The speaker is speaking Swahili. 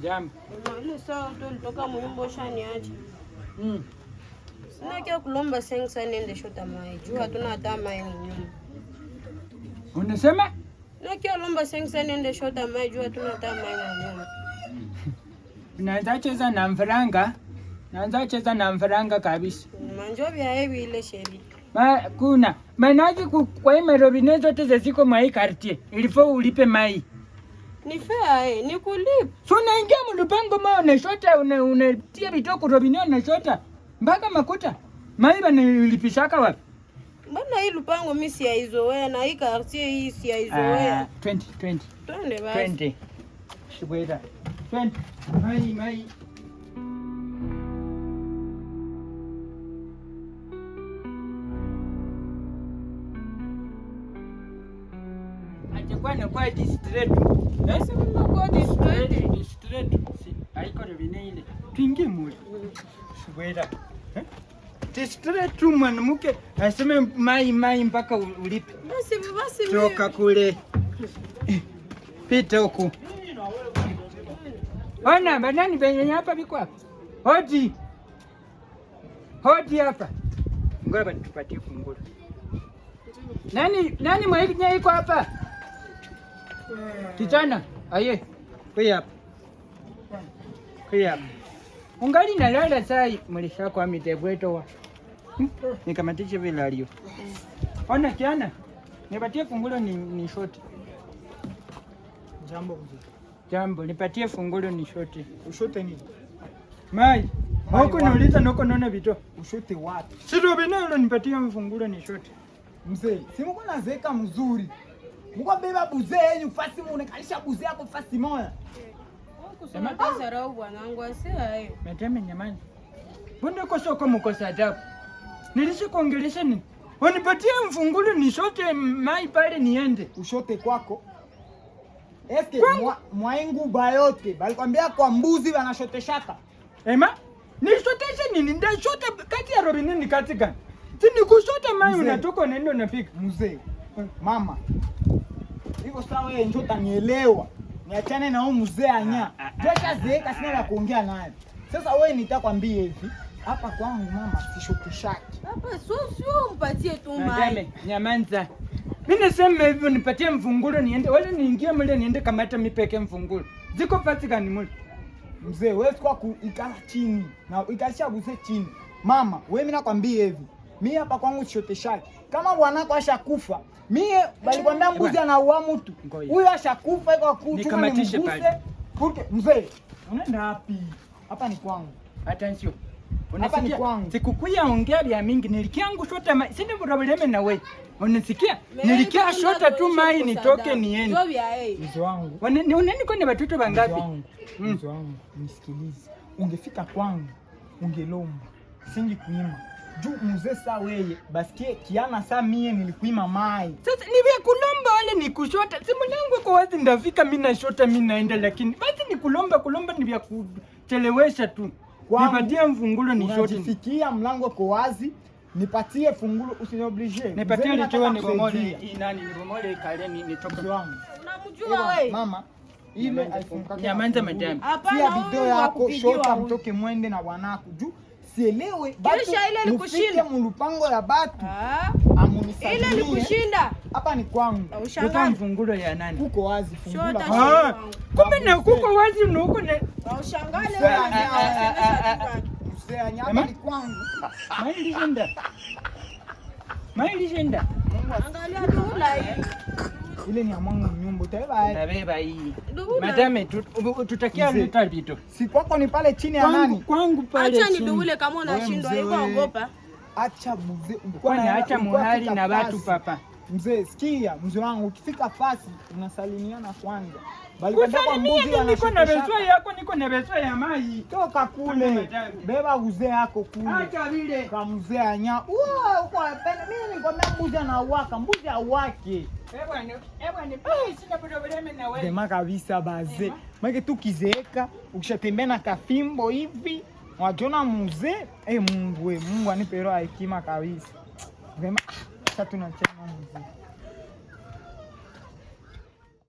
Jambo. Ile saa tulitoka munyumba shaniacha. Sina kia kulomba sensa nende shota mai. Juu hatuna hata mai munyumba. Unasema? Na kia lomba sensa nende shota mai juu hatuna hata mai munyumba. Naanza cheza na mfaranga. Naanza cheza na mfaranga kabisa. Manjobi haewi ile sheri. Kuna maanaje kwa hii marobine zote ziko mai kartie. Ilifo ulipe mai. Ni fair ni kulipa. So unaingia mlupango mao unashota unatia vitoko robine unashota mpaka makuta. Mai bana ulipishaka wapi? Mbona hii lupango mimi si aizoea na hii kartie hii si aizoea. 20. Twende basi. 20. Shibweza. 20. Mai. Atakwana kwa district. Sasa mnakuwa district. Si haiko robine ile. Tuingie mule. Shibweza. District mwanamke aseme mai mpaka ulipe. Basi Toka kule. Pita huku. Ona banani benye hapa biko hapa. Hodi hapa. Ngoja tupatie funguo. Nani mwenye iko hapa? Kijana, aye. Kwa hapa. Ungali nalala sai mlisha kwa mitebweto wa. Nikamatisha vile alio. Ona kiana. Nipatie fungulo ni shoti. Jambo, nipatie fungulo ni shoti. Ushote nini? Mai. Huko nauliza noko naona vito. Ushote wapi? Sio binalo nipatie fungulo ni shoti. Mzee, si mko na zeka mzuri. Mko beba buze yenu fasi muonekalisha buze yako fasi moja. Kusema pesa rao bwanangu asia. Meteme nyamani. Bunde uko soko mkosa adabu. Nilishikuongelesha nini? Wanipatie mfungulo nishote mai pale niende. Ushote kwako. Eske mwaingu bayote balikwambia kwa mbuzi wanashoteshaka. Ema? Nishoteshe nini? Ndashota kati ya robine ni kati gani? Si nikushota mai unatoka unaenda unapika. Mzee, mama. Hivyo sawa wewe njoo utanielewa. Niachane na huyu mzee anya.Jesha zeeka sina la kuongea naye. Sasa wewe nitakwambia hivi. Hapa kwangu mama sishoteshaki. Hapa sio mpatie tu mai. Nyamanza. Mimi nasema hivyo nipatie mfungulo niende. Wala niingie mle niende kamata mipeke mfungulo. Ziko fasi gani mle? Mzee, wewe kwa kuikala chini na ikalisha buze chini. Mama, wewe mimi nakwambia hivi. Mimi hapa kwangu sishoteshaki. Kama bwanako ashakufa, mimi balikwambia mbuzi anaua mtu. Huyo ashakufa iko kuchuma ni mbuzi. Mzee, unaenda wapi? Hapa ni kwangu. Attention. Hapa ni kwangu. Sikukuya ongea vya mingi nilikiangu shota mai. Sina probleme na wewe. Unasikia? Nilikia shota tu mai nitoke niende. Mzee wangu. Unani kwa watoto wangapi? Mzee wangu, nisikilize. Ungefika kwangu, ungelomba. Singi kuima. Juu mzee saa wewe, basikie kiana saa mie nilikuima mai. Sasa ni vya kulomba wale ni kushota. Simu yangu kwa wazi ndafika mimi na shota mimi naenda lakini basi ni kulomba ni vya kuchelewesha tu. Nipatie mfungulo ni shoti. Unajifikia mlango kwa wazi, nipatie fungulo usinoblige. Nipatie lichoa ni bomole nani ni bomole kale ni toke wangu. Unamjua wewe? Mama, ile alifunga. Nyamanza madam. Pia video yako shota mtoke mwende na wanako. Juu sielewe batu ile likushinda mlupango ya batu. Amunisaidie. Ile likushinda. Hapa ni kwangu. Weka mfungulo ya nani? Kuko wazi fungulo. Kumbe na kuko wazi na huko na ushangale mzee anyama ni kwangu. Maili shenda. Angalia dula hii. Ile ni amangu nyumba tabeba. Tabeba hii. Madame tutakia leta vitu. Si kwako ni pale chini ya nani? Kwangu pale. Acha ni dule kama unashindwa hivyo ogopa. Acha mzee. Kwani acha muhali na watu papa. Mzee sikia, mzee wangu ukifika fasi unasalimiana kwanza. Kusalimia niko na beswa yako niko na beswa ya mai. Toka kule. Beba uzee yako kule. Acha vile. Kama mzee anya. Uko anapenda mimi nikwambia mbuzi anauaka, mbuzi auake. Sina probleme na wewe. Dema kabisa baze. Mage tu kizeeka, ukishatembea na kafimbo hivi, wajiona mzee, Mungu anipe roho ya hekima kabisa. Dema sasa tunachema mzee.